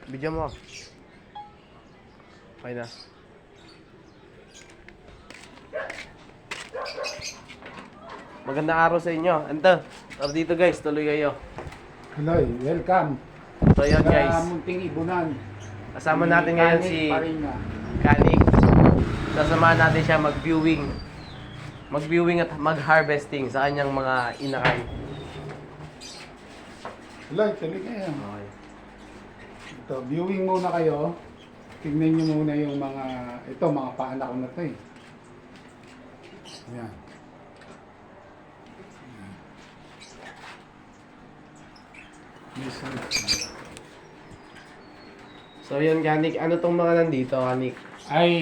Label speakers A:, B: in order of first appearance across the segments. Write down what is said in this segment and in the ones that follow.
A: Video mo. Okay na. Magandang araw sa inyo. Ito, tara dito guys, tuloy kayo.
B: Hello, welcome.
A: So yun guys,
B: Sa Munting Ibunan.
A: kasama natin ngayon si
B: Parina.
A: Kanik. Sasamahan natin siya mag-viewing. Mag-viewing at mag-harvesting sa kanyang mga inakay.
B: Hello, tuloy kayo.
A: Okay.
B: Ito, viewing muna kayo. Tignan nyo muna yung mga, ito, mga paanak ko na ito eh. Yan.
A: So yun Kanik, ano tong mga nandito Kanik?
B: Ay,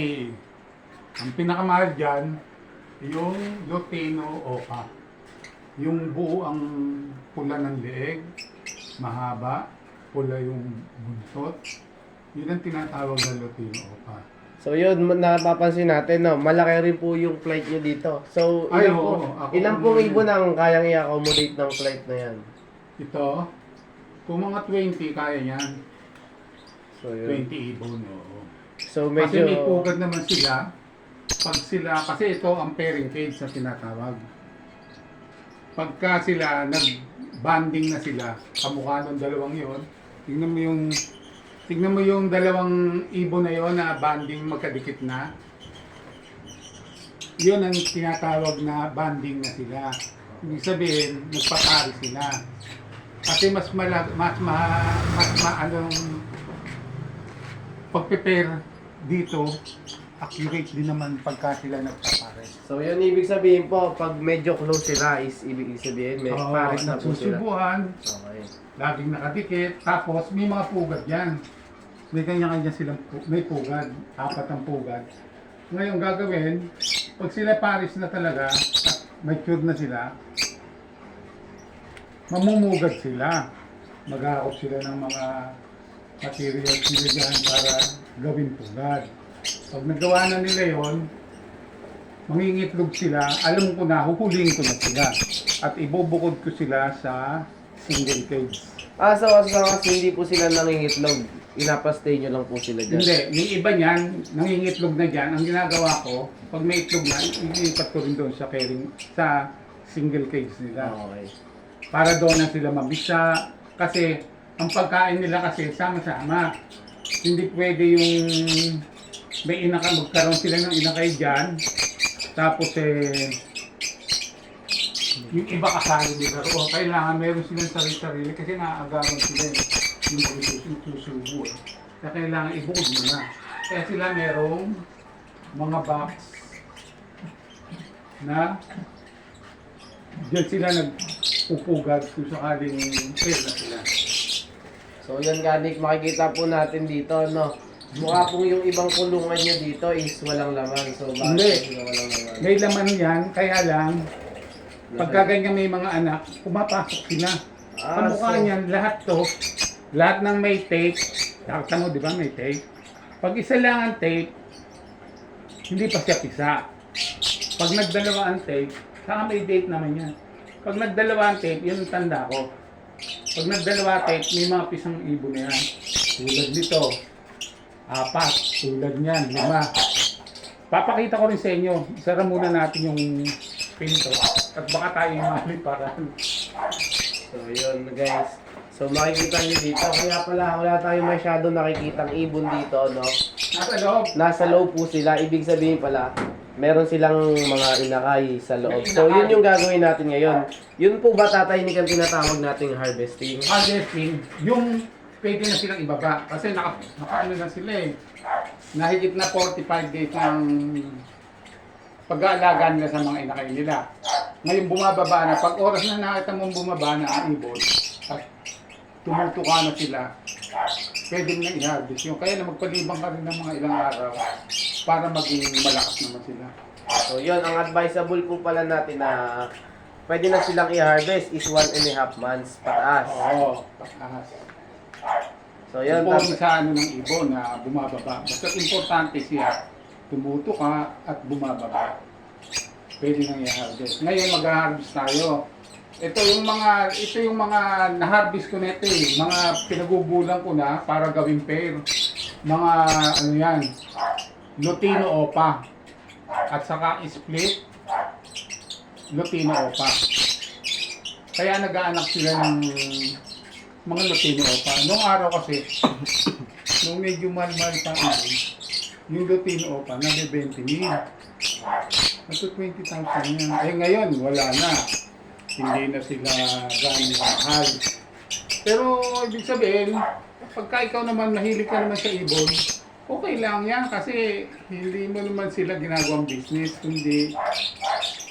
B: ang pinakamahal dyan, yung Lutino Opa. Yung buo ang pula ng leeg, mahaba, pula yung buntot. Yun ang tinatawag na Lutino Opa.
A: So yun, napapansin natin, no? Malaki rin po yung flight nyo dito. So
B: Ay,
A: ilan,
B: oo, ako
A: ilan pong
B: naman
A: ibon ang kayang i-accommodate ng flight na yan?
B: Ito, kung mga 20 kaya yan.
A: So yun.
B: 20 ibon, oo.
A: So
B: Kasi
A: medyo...
B: may pugad naman sila. Pag sila, kasi ito ang pairing cage na tinatawag. Pagka sila nag-banding na sila, kamukha ng dalawang yon, tingnan mo yung dalawang ibon na yon na banding magkadikit na. Yun ang tinatawag na banding na sila. Ibig sabihin, nagpapari sila. Kasi mas anong pagpe-pair dito, accurate din naman pagka sila nagpapare.
A: So yun, ibig sabihin po, pag medyo close sila, is ibig sabihin, may pares na po sila.
B: Nagsusubuan,
A: Okay.
B: laging nakadikit, tapos may mga pugad yan. May kanya-kanya silang may pugad, 4 ang pugad. Ngayon gagawin, pag sila pares na talaga, at mature na sila, mamumugad sila. Mag-aakop sila ng mga materials nila dyan para gawin pugad. Pag nagawa na nila yon, mangingitlog sila, alam ko na, huhulihin ko na sila. At ibubukod ko sila sa single cage.
A: So kasi hindi po sila nangingitlog. Inapastay nyo lang po sila dyan.
B: Hindi, yung iba niyan, nangingitlog na dyan. Ang ginagawa ko, pag may itlog na, ilipat ko rin doon sa pairing, sa single cage nila.
A: Okay.
B: Para doon na sila mabisa. Kasi, ang pagkain nila kasi sama-sama. Hindi pwede yung may magkaroon sila ng inakay dyan. Tapos yung iba kasali nila roon. Kailangan meron silang sarili-sarili kasi naaagawan sila yung susubo. Kaya kailangan ibukod mo na. Kaya sila merong mga box na diyan sila nagpupugad kung sakaling pair na sila.
A: So yan Kanik, makikita po natin dito, no? Mukha pong yung ibang kulungan nyo dito is walang laman. So
B: Hindi.
A: walang laman?
B: May laman yan, kaya lang pagka ganyan may mga anak, pumapasok sila. Kamukha niyan, lahat ng may tape, nakita mo di ba may tape? Pag isa lang ang tape, hindi pa siya pisa. Pag nagdalawa ang tape, saka may date naman yan. Pag nagdalawa ang tape, yun ang tanda ko. Pag nagdalawa tape, may mga pisang ibon na yan. Tulad nito, 4, tulad niyan, 5. Papakita ko rin sa inyo. Isara muna natin yung pinto. At baka tayo maliparan.
A: So yun guys. So makikita nyo dito, kaya pala wala tayong masyado nakikitang ibon dito, no?
B: Nasa loob.
A: Nasa loob po sila, ibig sabihin pala, meron silang mga inakay sa loob. So yun yung gagawin natin ngayon. Yun po ba tatay ni ang tinatawag nating harvesting?
B: Harvesting, yung pwede na silang ibaba. Kasi nakaano na sila eh. Nahigit na 45 days ang pag-aalaga nila sa mga inakay nila. Ngayon bumababa na. Pag oras na nakita mong bumaba na ang ibon at tumutuka na sila, pwede mo na i-harvest yun. Kaya na magpalibang ka rin ng mga ilang araw para maging malakas naman sila.
A: So yun, ang advisable po pala natin na pwede na silang i-harvest is 1.5 months pataas.
B: Oo, pataas.
A: So yun,
B: Important sa ano ng ibon na bumababa. Basta importante siya, tumutuka at bumababa. Pwede nang i-harvest. Ngayon mag-harvest tayo. ito yung mga na-harvest ko nito eh. Mga pinagugulang ko na para gawing pair. Mga ano yan, Lutino Opa. At saka split Lutino Opa. Kaya nag-aanak sila ng mga Lutino Opa. Noong araw kasi, nung medyo mahal-mahal pa yung Lutino Opa, nag-20 mil. Nasa 20,000 yan. Eh ngayon, wala na. Hindi na sila gano'ng mahal. Pero ibig sabihin, pagka ikaw naman mahilig ka naman sa ibon, okay lang yan kasi hindi mo naman sila ginagawang business, kundi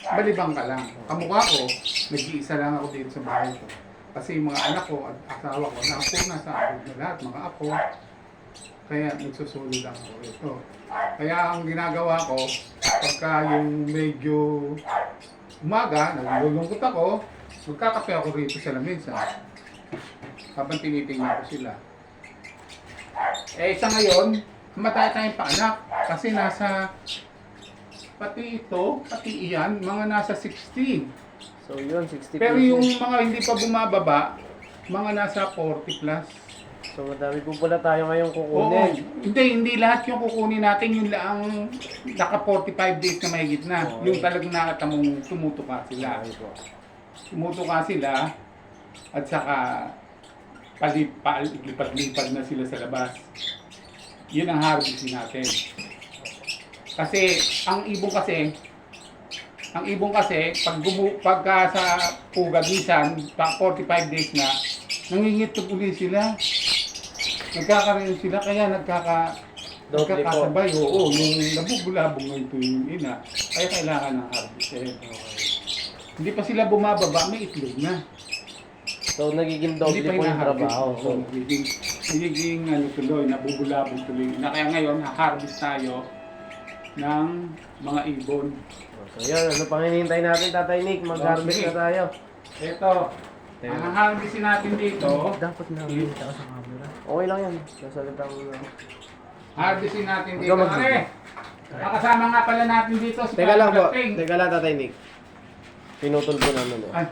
B: balibang ka lang. Kamukha ko, nag-iisa lang ako dito sa bahay ko. Kasi yung mga anak ko at asawa ko, nasa abroad na lahat, mga apo. Kaya nagsusulod lang ako ito. Kaya ang ginagawa ko, pagka yung medyo umaga, naglulungkot ako, magkakape ako rito sa lamesa. Habang tinitingnan ko sila. Eh sa ngayon, matay tayong paanak. Kasi nasa, pati ito, pati iyan, mga nasa 16.
A: So yun, 60
B: Pero yung
A: pieces.
B: mga hindi pa bumababa, mga nasa 40 plus.
A: So madami po pala tayo ngayong
B: Oo,
A: kukunin.
B: hindi lahat yung kukunin natin, yung lang naka 45 days na mahigit na.
A: Oo.
B: Yung talagang nakatamong tumutuka sila.
A: Okay po.
B: Tumutuka sila at saka lipat-lipat na sila sa labas. Yun ang harvesting natin. Kasi ang ibong kasi pagka sa pugadisan, 45 days na, nangingitog ulit sila. Nagkakaroon sila kaya
A: Doble po.
B: nagkakasabay. Oo, yung nabubulabong na ito yung ina. Kaya kailangan ng harvest. Hindi pa sila bumababa, may itlog na.
A: So nagiging doble po yung trabaho. So,
B: Nagiging ano tuloy, nabubulabong tuloy. Na kaya ngayon, ha-harvest tayo ng mga ibon.
A: so yun, ano pang hinihintay natin, Tatay Nick? Mag-harvest
B: Okay.
A: na tayo.
B: Ito, ang harvestin natin dito,
A: Dapat na ka sa camera. Okay lang yan. Nasalita ko na.
B: harvestin natin dito.
A: Ikaw mag-
B: Pare, nakasama nga pala natin dito si
A: Teka lang po.
B: Kaping.
A: Teka lang, Tatay Nick. Pinutol po namin.
B: Ay,